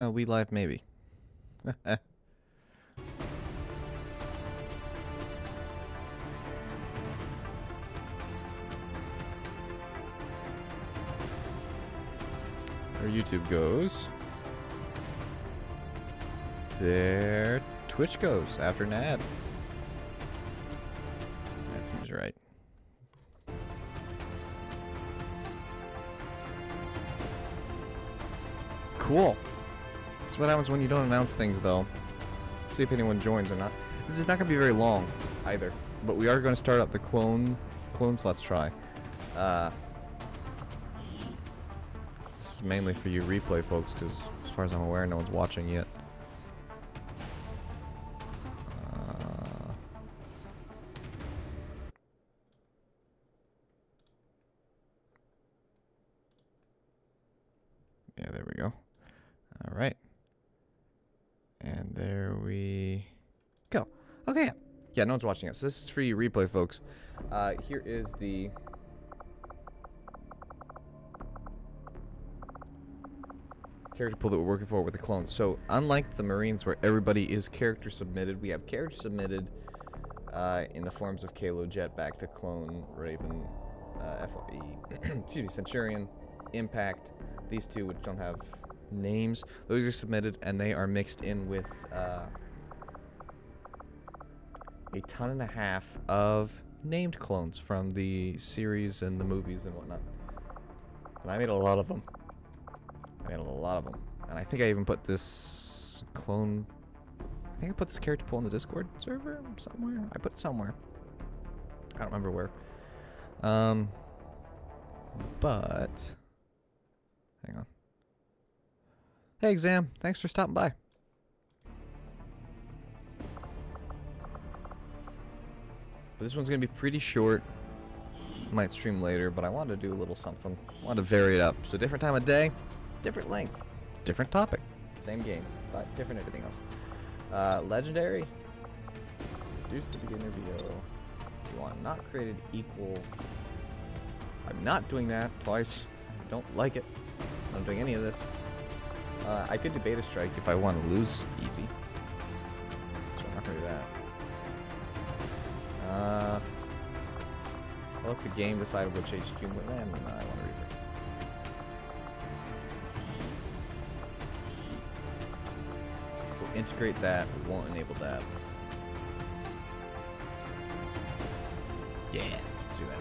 We live maybe. Where YouTube goes, there Twitch goes after an ad. That seems right. Cool. That's what happens when you don't announce things, though. See if anyone joins or not. This is not going to be very long, either. But we are going to start up the clones. Let's try. This is mainly for you replay folks, because as far as I'm aware, no one's watching yet. Yeah, there we go. All right. And there we go. Okay, yeah. Yeah, no one's watching us. So this is for you replay folks. Here is the character pool that we're working for with the clones. So unlike the Marines where everybody is character submitted, we have character submitted in the forms of Kalo, Jetpack, to Clone, Raven, FOE, excuse me, Centurion, Impact. These two which don't have names, those are submitted and they are mixed in with a ton and a half of named clones from the series and the movies and whatnot. And I made a lot of them. And I think I even put this clone... I think I put this character pool in the Discord server somewhere. I put it somewhere. I don't remember where. But... hang on. Hey, Exam. Thanks for stopping by. But this one's going to be pretty short. Might stream later, but I wanted to do a little something. I wanted to vary it up. So different time of day, different length, different topic. Same game, but different everything else. Legendary. Reduce the beginner video. You want not created equal. I'm not doing that twice. I don't like it. I'm not doing any of this. I could do beta strike if I want to lose easy. So I'm not going to do that. Let the game decide which HQ win. I want to Reaper. We'll integrate that. We won't enable that. Yeah, let's do that.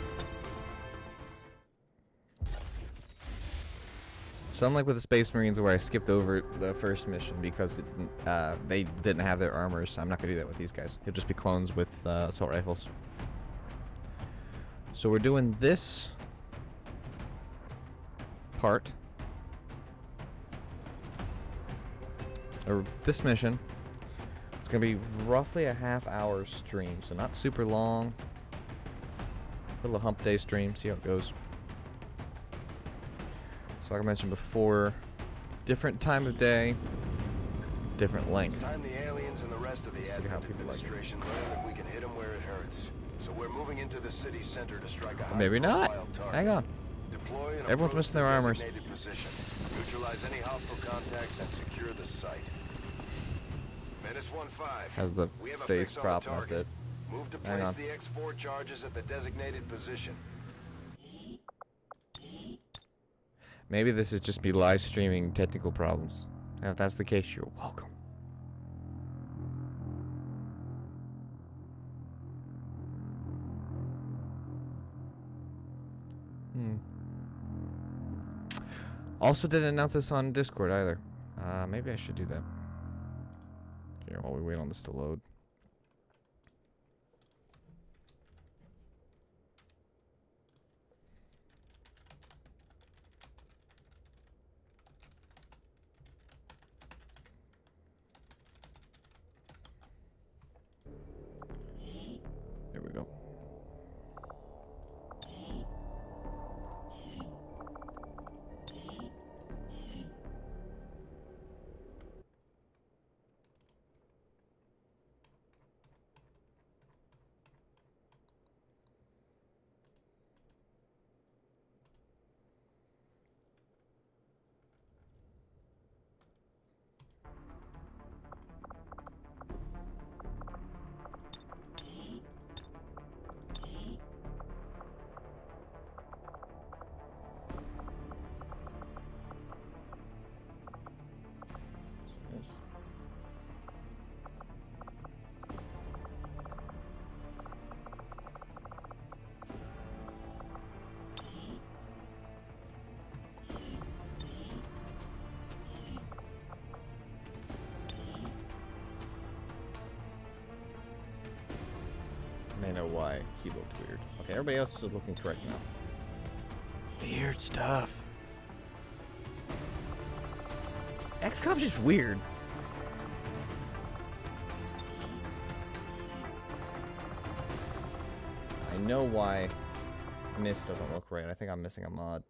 So unlike with the Space Marines where I skipped over the first mission because it didn't, they didn't have their armors, I'm not going to do that with these guys. It'll just be clones with assault rifles. So we're doing this part, or this mission. It's going to be roughly a half-hour stream, so not super long. Little hump day stream, see how it goes. So like I mentioned before, different time of day, different length. Time the aliens and the rest of the administration learn that we can hit them where it hurts. So we're moving into the city center to strike a maybe not. Hang on. Everyone's missing their armors. Neutralize any hostile contacts and secure the site. Menace 1-5. Has the face prop, that's it. Move to place the X4 charges at the designated position. Maybe this is just me live streaming technical problems. And if that's the case, you're welcome. Also didn't announce this on Discord either. Maybe I should do that. Here, while we wait on this to load. There we go. What's this? I may know why he looked weird. Okay, everybody else is looking correct now. Weird stuff. XCOM's just weird. I know why Mist doesn't look right. I think I'm missing a mod,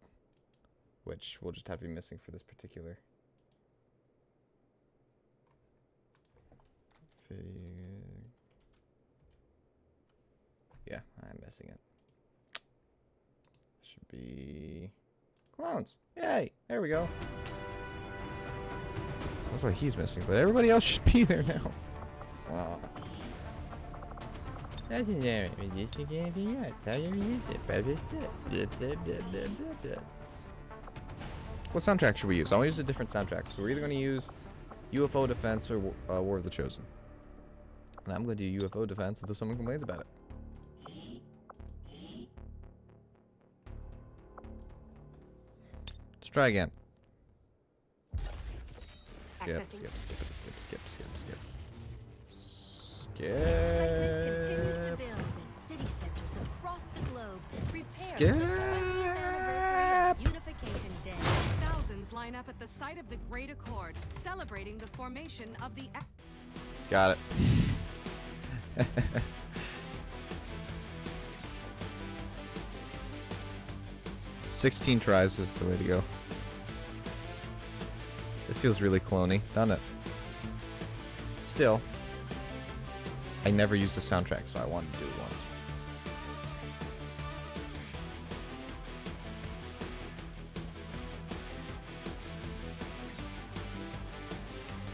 which we'll just have to be missing for this particular video. Yeah, I'm missing it. Should be clones. Yay! There we go. So that's why he's missing, but everybody else should be there now. Wow. What soundtrack should we use? I want to use a different soundtrack. So we're either going to use UFO Defense or War of the Chosen. And I'm going to do UFO Defense until someone complains about it. Let's try again. Skip. Excitement continues to build as city centers across the globe prepare for the 20th anniversary of Unification Day. Thousands line up at the site of the Great Accord, celebrating the formation of the... Got it. 16 tries is the way to go. This feels really cloney, doesn't it? Still, I never used the soundtrack, so I wanted to do it once.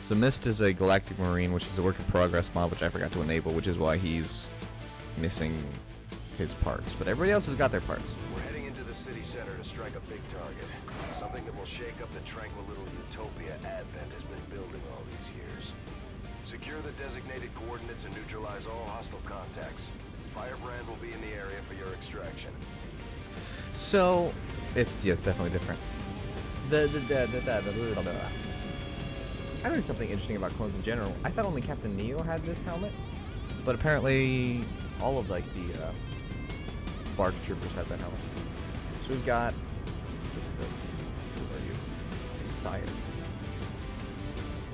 So Mist is a Galactic Marine, which is a work in progress mod, which I forgot to enable, which is why he's missing his parts. But everybody else has got their parts. We're heading into the city center to strike a big target. Something that will shake up the tranquil little utopia Advent has been building all these years. Secure the designated coordinates and neutralize all hostile contacts. Firebrand will be in the area for your extraction. So, it's definitely different. I learned something interesting about clones in general. I thought only Captain Neo had this helmet, but apparently all of like the Bark Troopers have that helmet. So we've got, what is this? Who are you? Thyre.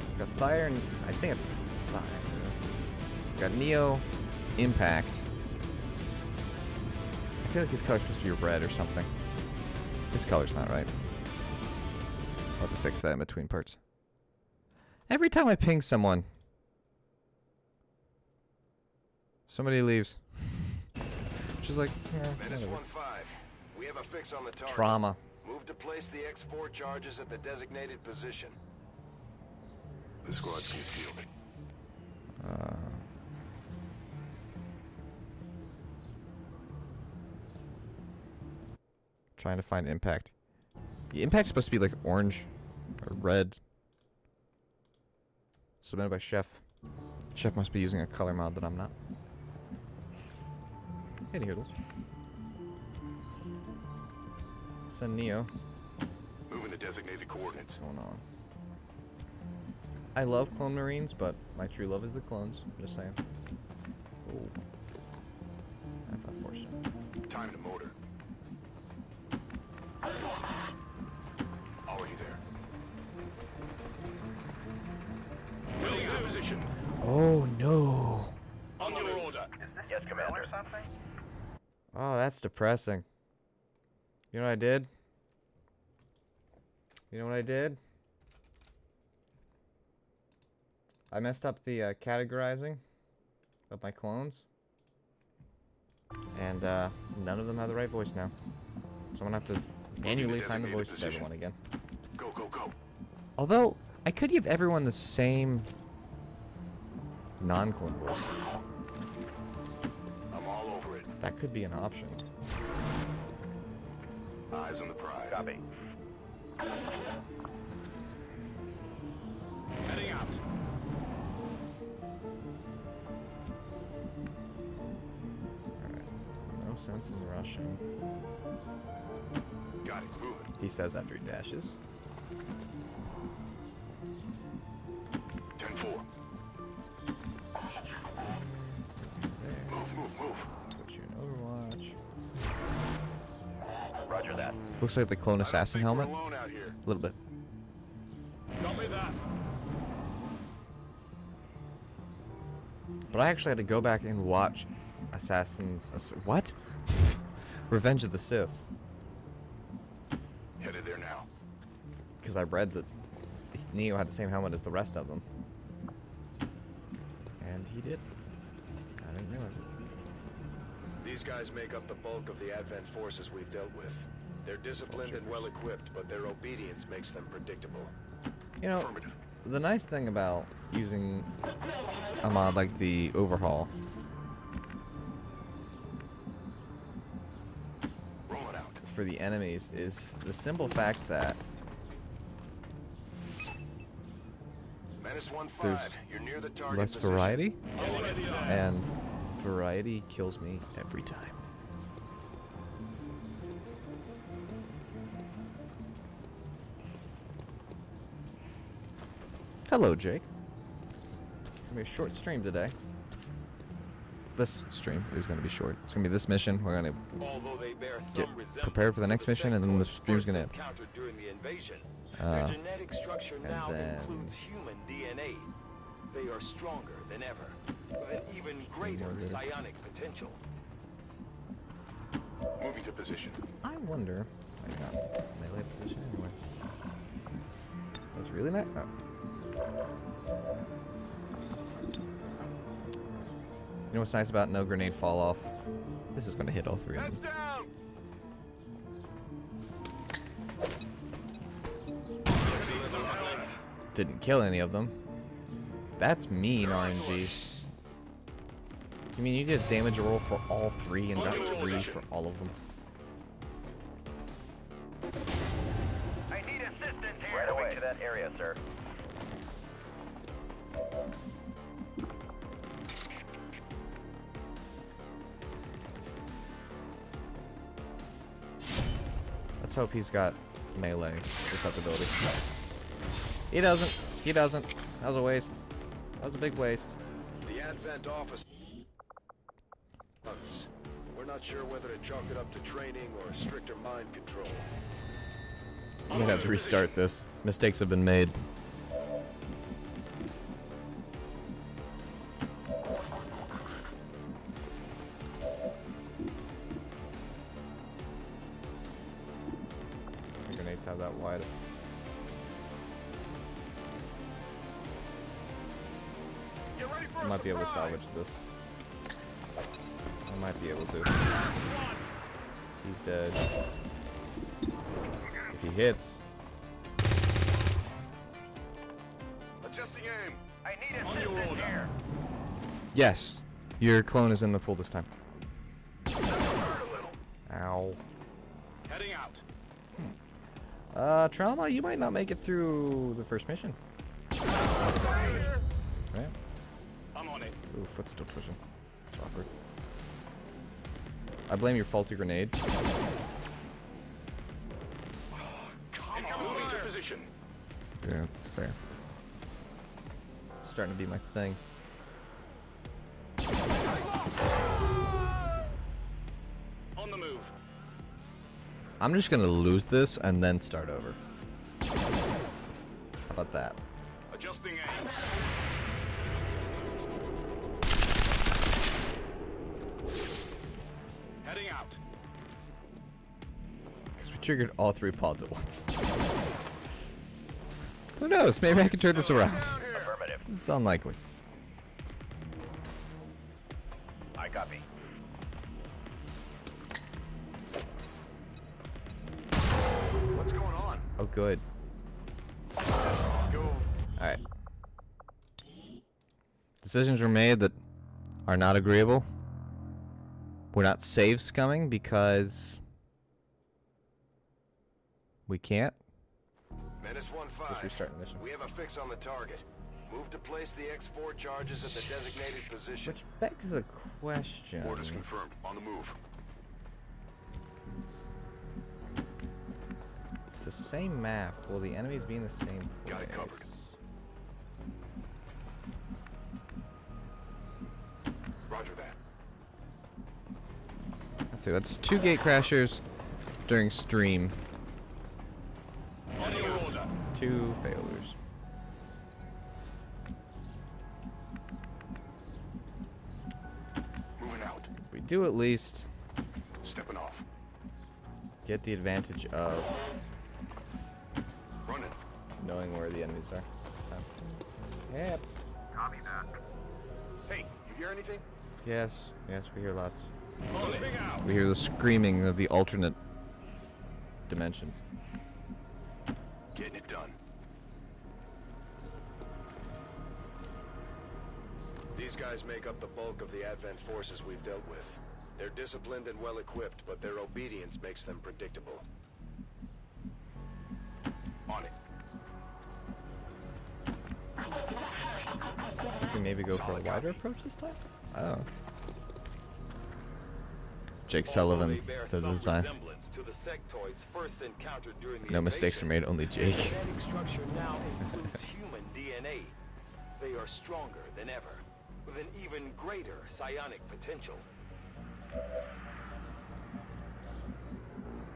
We've got Thyre, and I think it's Thyre. We've got Neo, Impact. I feel like his color's supposed to be red or something. His color's not right. I'll have to fix that in between parts. Every time I ping someone, somebody leaves. Which is like, Menace 1-5. We have a fix on the target. Trauma. Move to place the X4 charges at the designated position. The squad's concealed. Trying to find Impact. The Impact's supposed to be like orange or red. Submitted by Chef. Chef must be using a color mod that I'm not. Any hurdles? Send Neo. Moving to designated coordinates. What's going on? I love clone marines, but my true love is the clones. Just saying. Oh, that's unfortunate. Time to motor. Already there. Building to position. Oh no! On your order. Is this yes, Commander. Or something? Oh, that's depressing. You know what I did? You know what I did? I messed up the categorizing of my clones. And none of them have the right voice now. So I'm gonna have to manually assign the voices to everyone again. Go, go, go. Although, I could give everyone the same non-clone voice. I'm all over it. That could be an option. Eyes on the prize. Copy. Heading sense in rushing. Got it. Move it. He says after he dashes. 10-4. Move. Put you in Overwatch. Roger that. Looks like the clone assassin helmet. Alone out here. A little bit. Copy that. But I actually had to go back and watch what? Revenge of the Sith. Headed there now. Because I read that Neo had the same helmet as the rest of them. And he did. I didn't realize it. These guys make up the bulk of the Advent forces we've dealt with. They're disciplined and well-equipped, but their obedience makes them predictable. You know, the nice thing about using a mod like the Overhaul Roll it out. for the enemies is the simple fact that Menace 1-5. there's You're near the target less position. variety, and variety kills me every time. Hello, Jake. It's gonna be a short stream today. This stream is gonna be short. It's gonna be this mission. We're gonna Although they bear get some resemblance prepared for the to next mission, and then the stream's first gonna end. encountered during the invasion. Their genetic structure now then- includes human DNA. They are stronger than ever, with an even greater psionic potential. Moving to position. I wonder. I got melee position anyway. Was it really not? Oh. You know what's nice about no grenade fall off? This is going to hit all three of Heads them. down! Didn't kill any of them. That's mean, RNG. You mean you did a damage roll for all three and got 3 for all of them? I need assistance here. Right away to that area, sir. Let's hope he's got melee susceptibility. He doesn't. He doesn't. That was a waste. That was a big waste. The Advent office. We're not sure whether to chalk it up to training or stricter mind control. I'm gonna have to restart this. Mistakes have been made. The grenades have that wide. I might be able to salvage this. I might be able to. He's dead. If he hits. Adjusting aim. I need assistance here. Yes. Your clone is in the pool this time. Ow. Heading out. Trauma, you might not make it through the first mission. Right? I'm on it. Ooh, foot's still pushing. It's awkward. I blame your faulty grenade. Moving to position. Yeah, that's fair. Starting to be my thing. On the move. I'm just gonna lose this and then start over. How about that? Adjusting aim. Heading out. Because we triggered all 3 pods at once. Who knows? Maybe I can turn this around. Affirmative. It's unlikely. I copy. What's going on? Oh, good. Go. Alright. Decisions were made that are not agreeable. We're not save scumming because we can't. Menace 1-5. Just restart the mission. We have a fix on the target. Move to place the X4 charges at the designated position. Which begs the question. Orders confirmed. On the move. It's the same map. Will the enemies be in the same place? Got it covered. Roger that. Let's see, that's 2 gate crashers during stream. On your order. 2 failures. Moving out. We do at least Stepping off. get the advantage of Running. knowing where the enemies are this time. Yep. Copy that. Hey, you hear anything? Yes, yes, we hear lots. Moving out. We hear the screaming of the alternate dimensions. Getting it done. These guys make up the bulk of the Advent forces we've dealt with. They're disciplined and well-equipped, but their obedience makes them predictable. On it. We maybe go for a wider approach this time? I don't know. Jake Sullivan, the design. No mistakes were made, only Jake. The genetic structure now includes human DNA. They are stronger than ever, with an even greater psionic potential.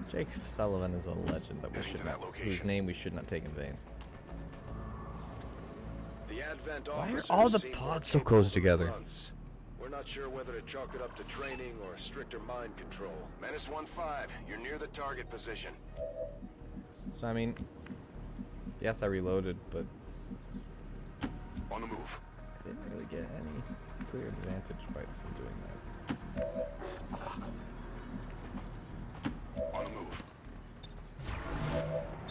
Jake Sullivan is a legend that we Heading should to that not, location. whose name we should not take in vain. The Advent Why are officers all the seem pods more so capable close than together? grunts. We're not sure whether to chalk it up to training or stricter mind control. Menace 1-5, you're near the target position. So, I mean, yes, I reloaded, but On the move. I didn't really get any clear advantage from doing that. On the move.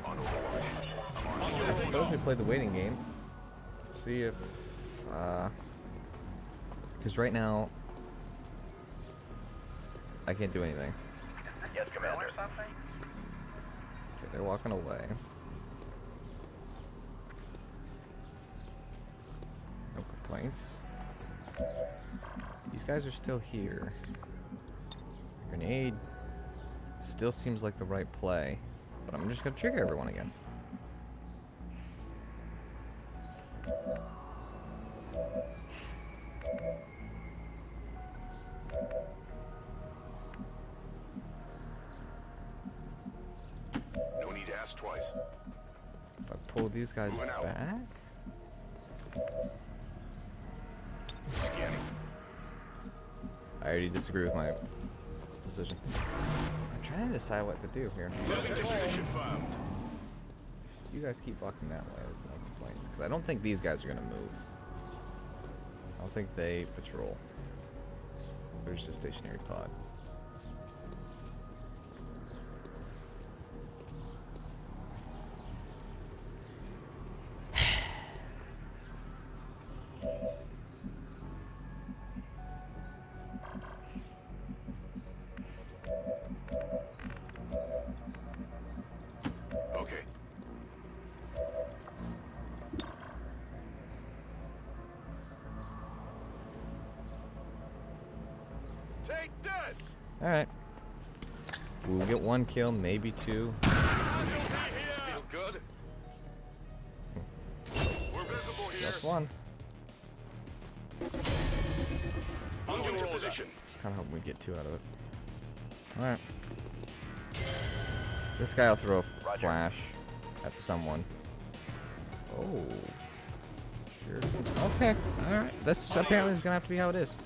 On overwatch. I suppose we played the waiting game. See if, because right now, I can't do anything. Yes, Commander. Okay, they're walking away. No complaints. These guys are still here. Grenade still seems like the right play, but I'm just gonna trigger everyone again. No need to ask twice. If I pull these guys Moving out. back, Scanning. I already disagree with my decision. I'm trying to decide what to do here. Moving to position found. If you guys keep walking that way, there's no complaints. Because I don't think these guys are going to move. I don't think they patrol. They're just a stationary pod. Okay. Take this! Alright. We'll get 1 kill, maybe 2. Feel good? We're visible here. Just 1. On your position. Just kind of hoping we get 2 out of it. Alright. This guy will throw a flash at someone. Oh. Sure. Okay. Alright. That's apparently is going to have to be how it is.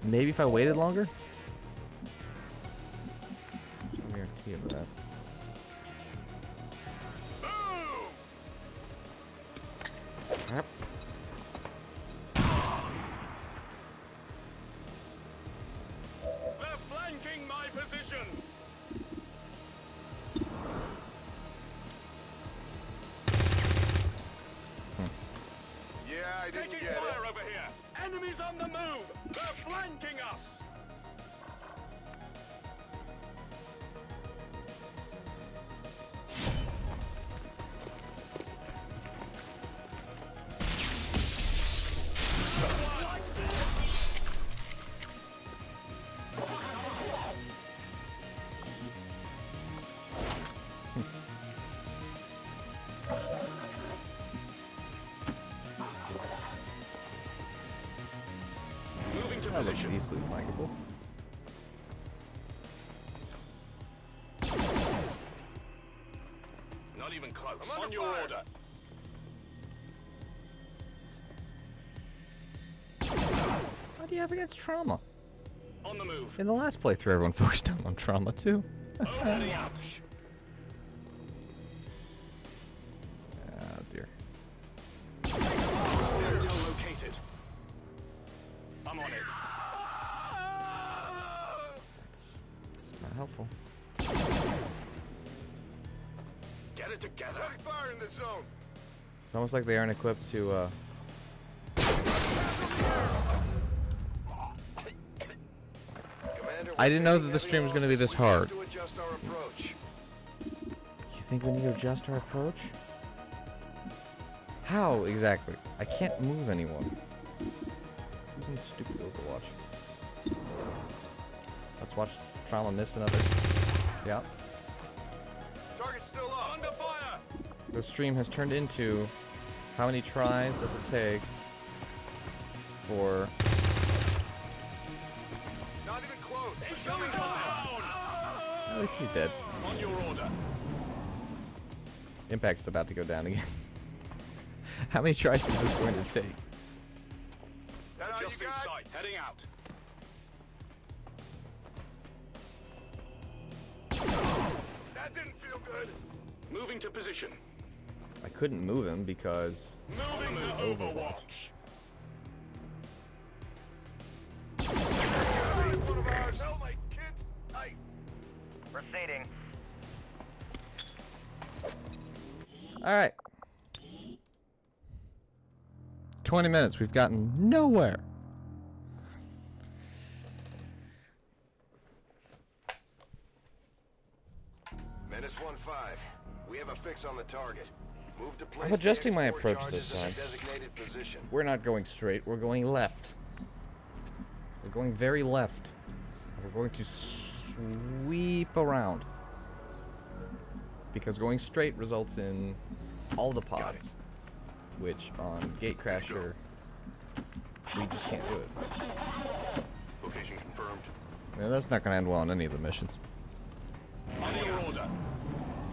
Maybe if I waited longer? There's no guarantee of that. Yep. They're flanking my position. Yeah, I didn't get it. Fire over here. Enemies on the move. They're flanking us. That looks easily flankable. Not even close. I'm on your order. What do you have against trauma? On the move. In the last playthrough, everyone focused down on trauma too. Heading out. Oh dear. Intel located. I'm on it. It's not helpful. Get it together. Fire in the zone. It's almost like they aren't equipped to. I didn't know that the stream was going to be this hard. To adjust our approach. You think we need to adjust our approach? How exactly? I can't move anyone. Using stupid Overwatch. Let's watch Trauma miss another. Yeah. Target's still up. Under fire. The stream has turned into how many tries does it take for... Not even close. He's coming down. At least he's dead. On your order. Impact's about to go down again. How many tries is this going to take? That all you got? Sight. Heading out. That didn't feel good. Moving to position. I couldn't move him because... Moving to Overwatch. One of ours. Hell, my kids. Tight. Proceeding. Alright. 20 minutes. We've gotten nowhere. Menace 1-5. We have a fix on the target. Move to place I'm adjusting my export approach this charges in time. a designated position. We're not going straight. We're going left. We're going very left. We're going to sweep around. Because going straight results in all the pods. Which on Gatecrasher, we just can't do it. Location confirmed. Yeah, that's not going to end well on any of the missions. On your order.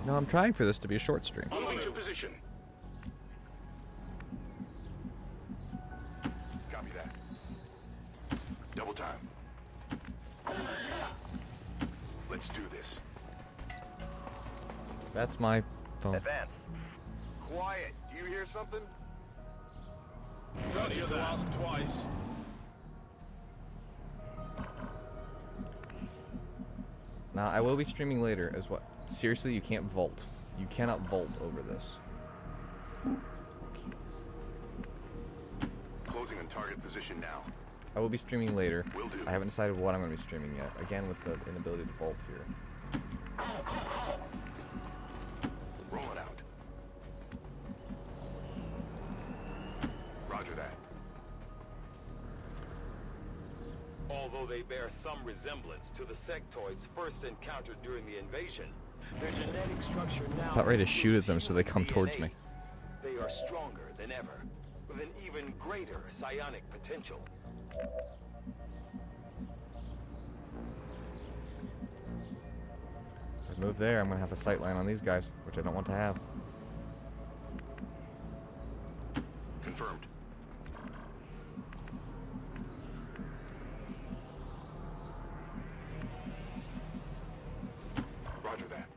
No, I'm trying for this to be a short stream. Moving to position. Copy that. Double time. Let's do this. That's my phone. Advance. Quiet. Do you hear something? Don't need to ask twice. Now, I will be streaming later as well. Seriously, you can't vault. You cannot vault over this. Closing on target position now. I will be streaming later. Will do. I haven't decided what I'm going to be streaming yet. Again, with the inability to vault here. Rolling out. Roger that. Although they bear some resemblance to the sectoids first encountered during the invasion, their genetic structure now... About ready to shoot at them so they come towards me. They are stronger than ever, with an even greater psionic potential. If I move there, I'm going to have a sight line on these guys, which I don't want to have. Confirmed. Roger that.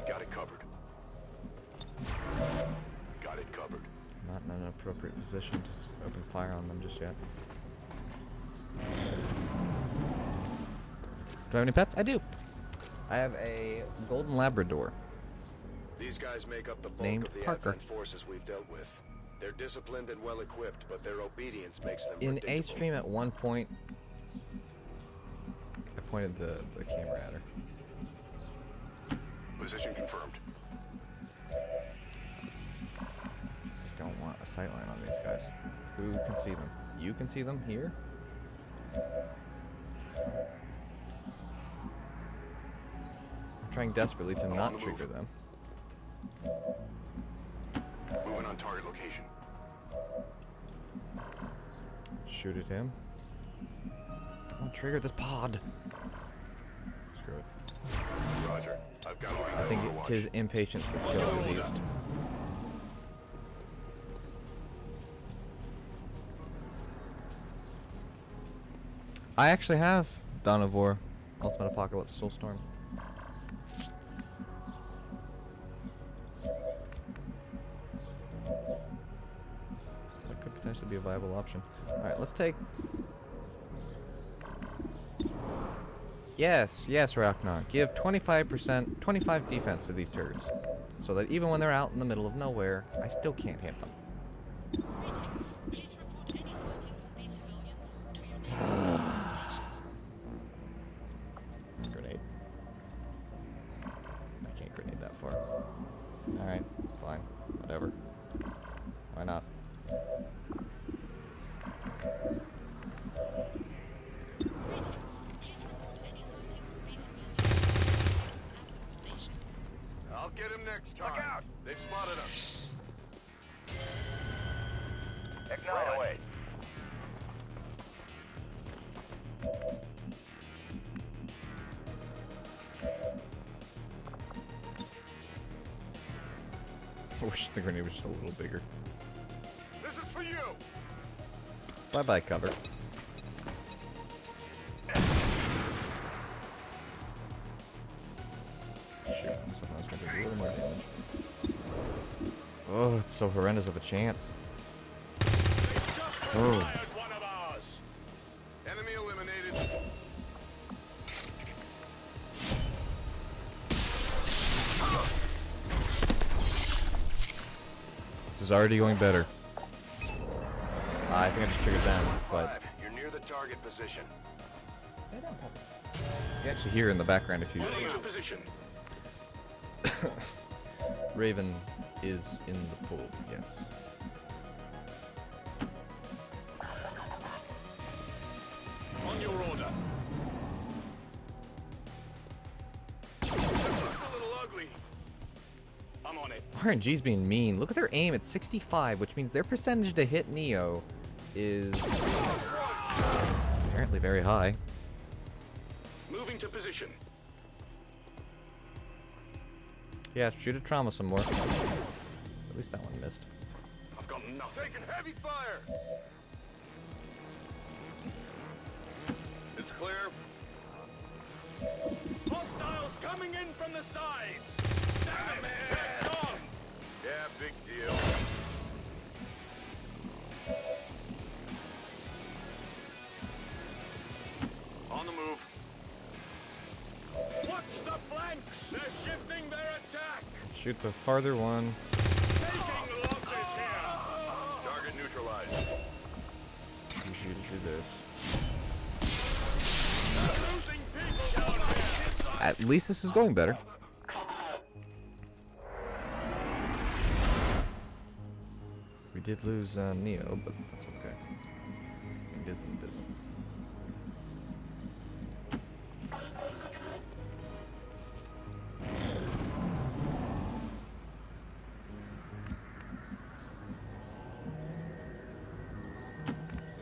Got it covered. Got it covered. Not in an appropriate position to open fire on them just yet. Do I have any pets? I do. I have a golden Labrador. These guys make up the bulk Named of the Parker. Advent forces we've dealt with. They're disciplined and well equipped, but their obedience makes them In a predictable. stream at one point, I pointed the camera at her. Position confirmed. I don't want a sight line on these guys. Who can see them? You can see them here? I'm trying desperately to not trigger them. Moving on target location. shoot at him. Come on, trigger this pod. Screw it. Roger. I've got I think it's his impatience that's killing the beast. I actually have Dawn of War, Ultimate Apocalypse, Soulstorm. So that could potentially be a viable option. Alright, let's take... Yes, Ragnar. Give 25%, 25 defense to these turds. So that even when they're out in the middle of nowhere, I still can't hit them. Greetings. Please report any sightings of these civilians to your neighbor's station. Grenade. I can't grenade that far. Alright, fine. Whatever. Why not? Greetings. Please report any sightings of these civilians to your station. I'll get him next time. Look out! They've spotted us. Acknowledge. Away. I wish the grenade was just a little bigger. This is for you. Bye-bye, cover. Shoot, somehow it's gonna do a little more damage. Oh, it's so horrendous of a chance. Oh. One of ours. Enemy eliminated. This is already going better. I think I just triggered them, but... You're near the target position. You can actually hear in the background if you... Moving to position. Raven is in the pool, yes. On your order. This looks a little ugly. I'm on it. RNG's being mean. Look at their aim at 65, which means their percentage to hit Neo is apparently very high. Moving to position. Yeah, shoot at Trauma some more. At least that one missed. I've got nothing. Taking heavy fire. It's clear. Hostiles coming in from the sides. Damn it, man. Heads on. Yeah, big deal. On the move. Watch the flanks. They're shifting their attack. Shoot the farther one. Taking losses here. Target neutralized. You shoot to do this. Losing people down here. At least this is going better. We did lose Neo, but that's okay. It isn't.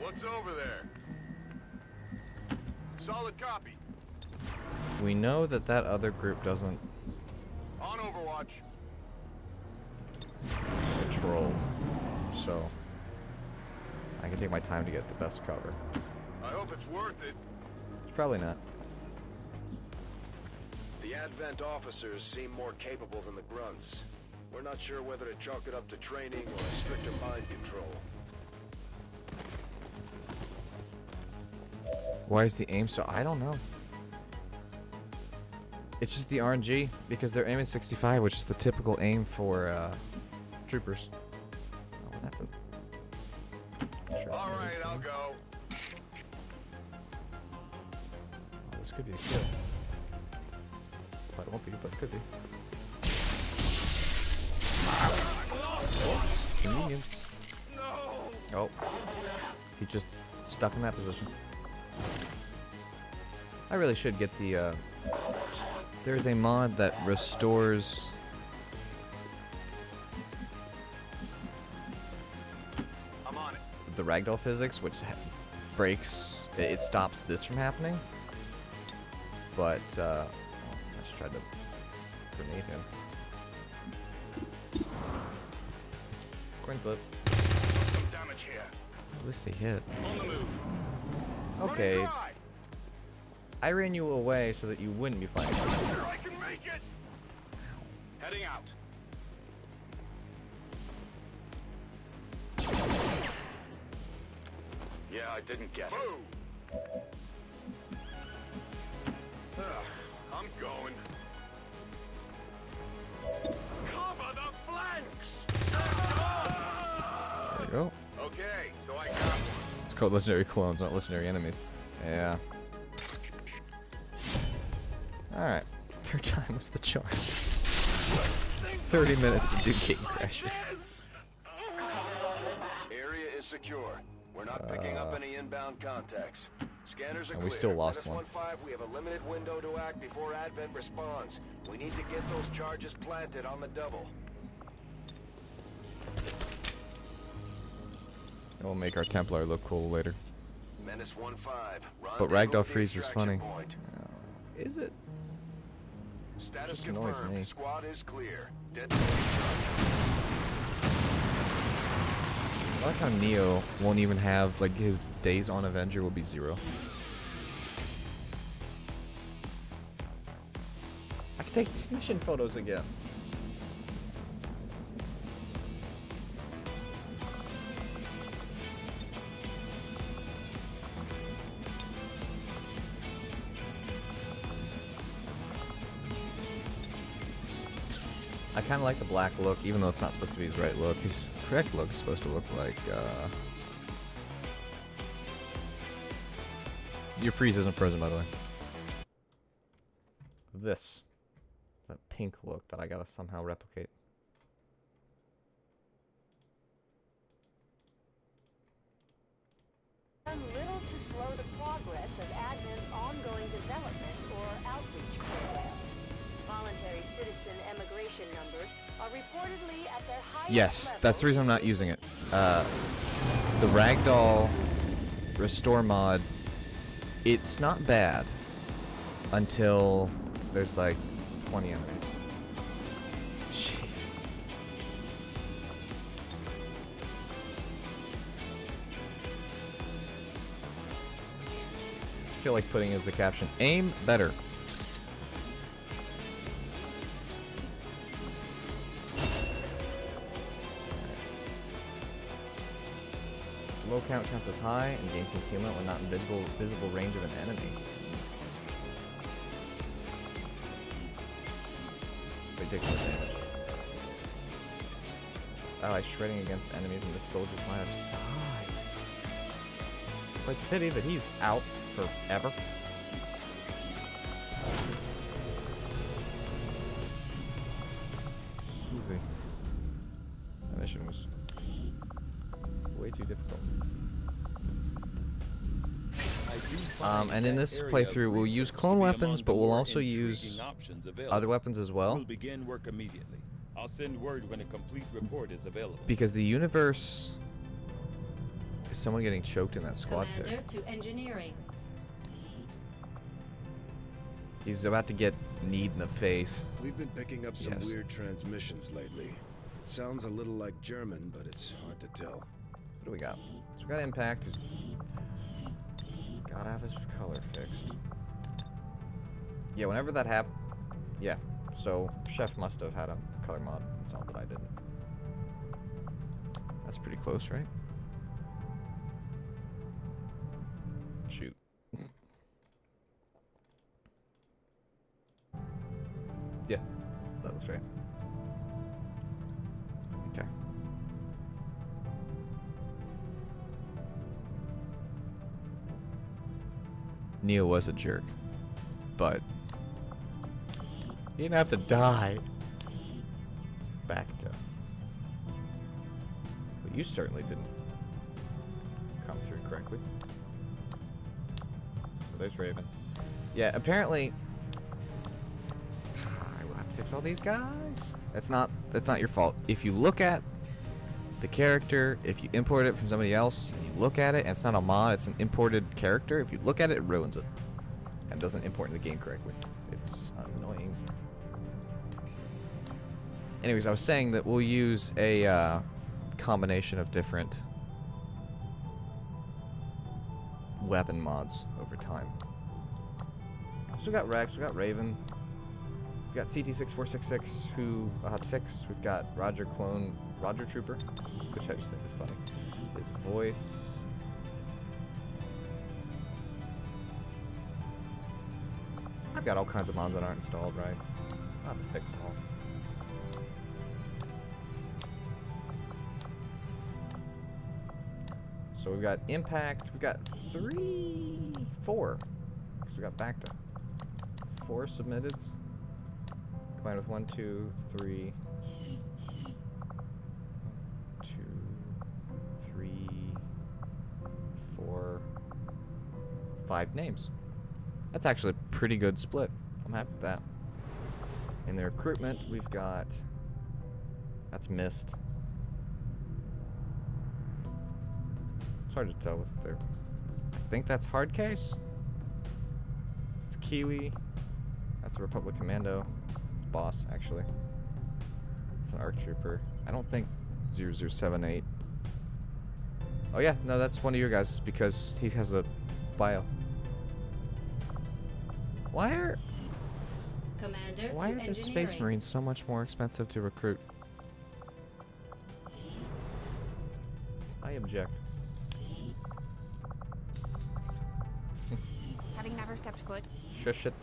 What's over there? Solid copy. We know that that other group doesn't On Overwatch. patrol, so I can take my time to get the best cover. I hope it's worth it. It's probably not. The Advent officers seem more capable than the grunts. We're not sure whether to chalk it up to training or a stricter mind control. Why is the aim so... I don't know. It's just the RNG, because they're aiming 65, which is the typical aim for troopers. Oh, well, that's a... Sure. All right, I'll go. Oh, this could be a kill. But it won't be, but it could be. Oh, convenience. No. Oh. He just stuck in that position. I really should get the, there's a mod that restores... I'm on it. the ragdoll physics, which breaks, it stops this from happening. But, I just tried to grenade him. Coin flip. Some damage here. At least they hit. On the move. Okay, Running dry. I ran you away so that you wouldn't be fighting. Sure, I can make it. Heading out. Yeah, I didn't get it. I'm going. Cover the flanks. There you go. Okay, so I got one. It's called legendary clones, not legendary enemies. Yeah. Alright. Third time was the charm. 30 minutes to do King Crasher. Area is secure. We're not picking up any inbound contacts. Scanners are And clear. we still lost one. -15, we have a limited window to act before Advent responds. We need to get those charges planted on the double. It will make our Templar look cool later. Menace 1-5. But Ragdoll Freeze is funny. Point. Is it? Status Just annoys confirmed. me. Squad is clear. Dead. I like how Neo won't even have, like, his days on Avenger will be 0. I can take mission photos again. I kind of like the black look, even though it's not supposed to be his right look. His correct look is supposed to look like, Your freeze isn't frozen, by the way. This. That pink look that I gotta somehow replicate. Done little to slow the progress of Advent's ongoing development or outreach programs. Voluntary citizen emigration numbers are reportedly at their highest Yes, level. that's the reason I'm not using it. The Ragdoll Restore mod, it's not bad until there's like 20 enemies. Jeez. I feel like putting as the caption, aim better. Low count counts as high and gains concealment when not in visible range of an enemy. Ridiculous damage. Allies shredding against enemies and the soldiers might have side. Like pity that he's out forever. Easy. That mission was way too difficult. And in this playthrough, we'll use clone weapons, but we'll also use other weapons as well. We'll begin work immediately. I'll send word when a complete report is available. Because the universe is someone getting choked in that squad pit. Commander to engineering. He's about to get kneed in the face. We've been picking up some Yes. weird transmissions lately. It sounds a little like German, but it's hard to tell. What do we got? So we got Impact. Who's gotta have his color fixed. Yeah, whenever that happened. Yeah, so Chef must have had a color mod. That's all that I didn't. That's pretty close, right? Shoot. Yeah, that looks right. Okay. Neo was a jerk, but he didn't have to die. Back to. But you certainly didn't come through correctly. Oh, there's Raven. Yeah, apparently. I will have to fix all these guys. That's not your fault. If you look at the character, if you import it from somebody else and you look at it and it's not a mod, it's an imported character, if you look at it, it ruins it and doesn't import in the game correctly. It's annoying. Anyways, I was saying that we'll use a combination of different weapon mods over time. So we got Rex, we got Raven, we got CT6466, who I'll have to fix. We've got Roger Trooper, which I just think is funny. His voice. I've got all kinds of mods that aren't installed, right? I'll have to fix them all. So we've got Impact, we've got 4. Because we got back to 4 submitteds. Combined with 1, 2, 3. 2, 3, 4, 5 names. That's actually a pretty good split. I'm happy with that. In the recruitment, we've got... That's Mist. It's hard to tell with it there. I think that's Hard Case. It's Kiwi. That's a Republic Commando. Boss, actually. It's an ARC Trooper. I don't think 0078. Oh yeah, no, that's one of your guys because he has a bio. Why are the Space Marines so much more expensive to recruit? I object. Having never stepped foot. Shush it.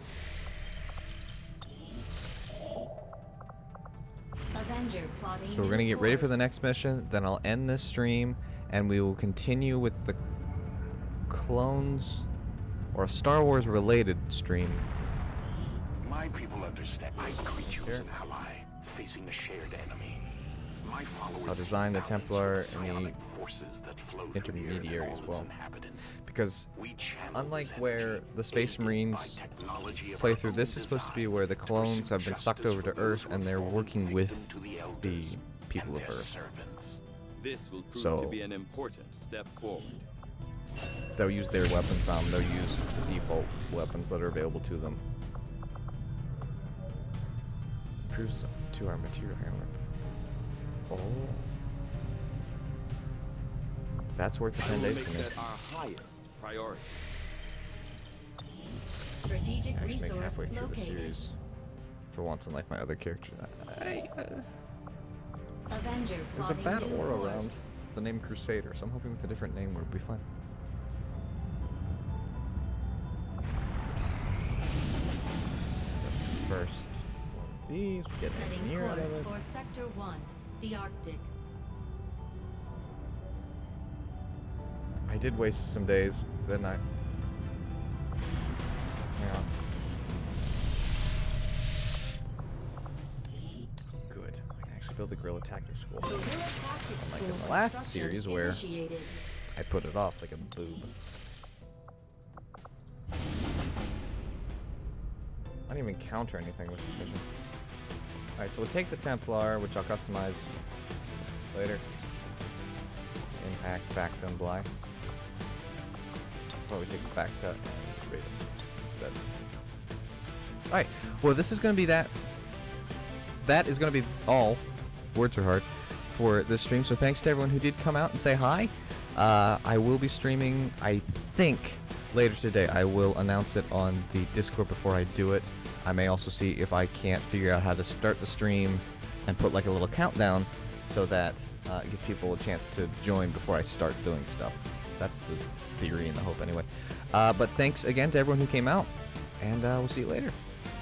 So we're gonna get ready for the next mission, then I'll end this stream, and we will continue with the clones, or a Star Wars related stream. My people understand. I greet you as an ally, facing a shared enemy. My followers I'll design the Templar and the intermediary as well. Because unlike where the Space Marines playthrough, this is supposed to be where the clones have been sucked over to Earth and they're working with the people of Earth. This will prove to be an important step forward. They'll use their weapons on them. They'll use the default weapons that are available to them. Improves to our material handler. Oh. That's worth the 10 days for me. That our highest priority. I actually make it halfway through the series. For once, unlike my other characters. There's a bad aura around the name Crusader, so I'm hoping with a different name we'll be fine. First, these we get an engineer out of it. For Sector 1, the Arctic. I did waste some days, didn't I? Yeah. Good. I can actually build the guerrilla tactics school. Unlike in the last series where I put it off like a boob. I didn't even counter anything with this mission. Alright, so we'll take the Templar, which I'll customize later. Impact, back to and Bly. Probably take it back to Raven instead. Alright, well this is going to be that. That is going to be all, words are hard, for this stream. So thanks to everyone who did come out and say hi. I will be streaming, I think, later today. I will announce it on the Discord before I do it. I may also see if I can't figure out how to start the stream and put like a little countdown so that it gives people a chance to join before I start doing stuff. That's the theory and the hope anyway. But thanks again to everyone who came out, and we'll see you later.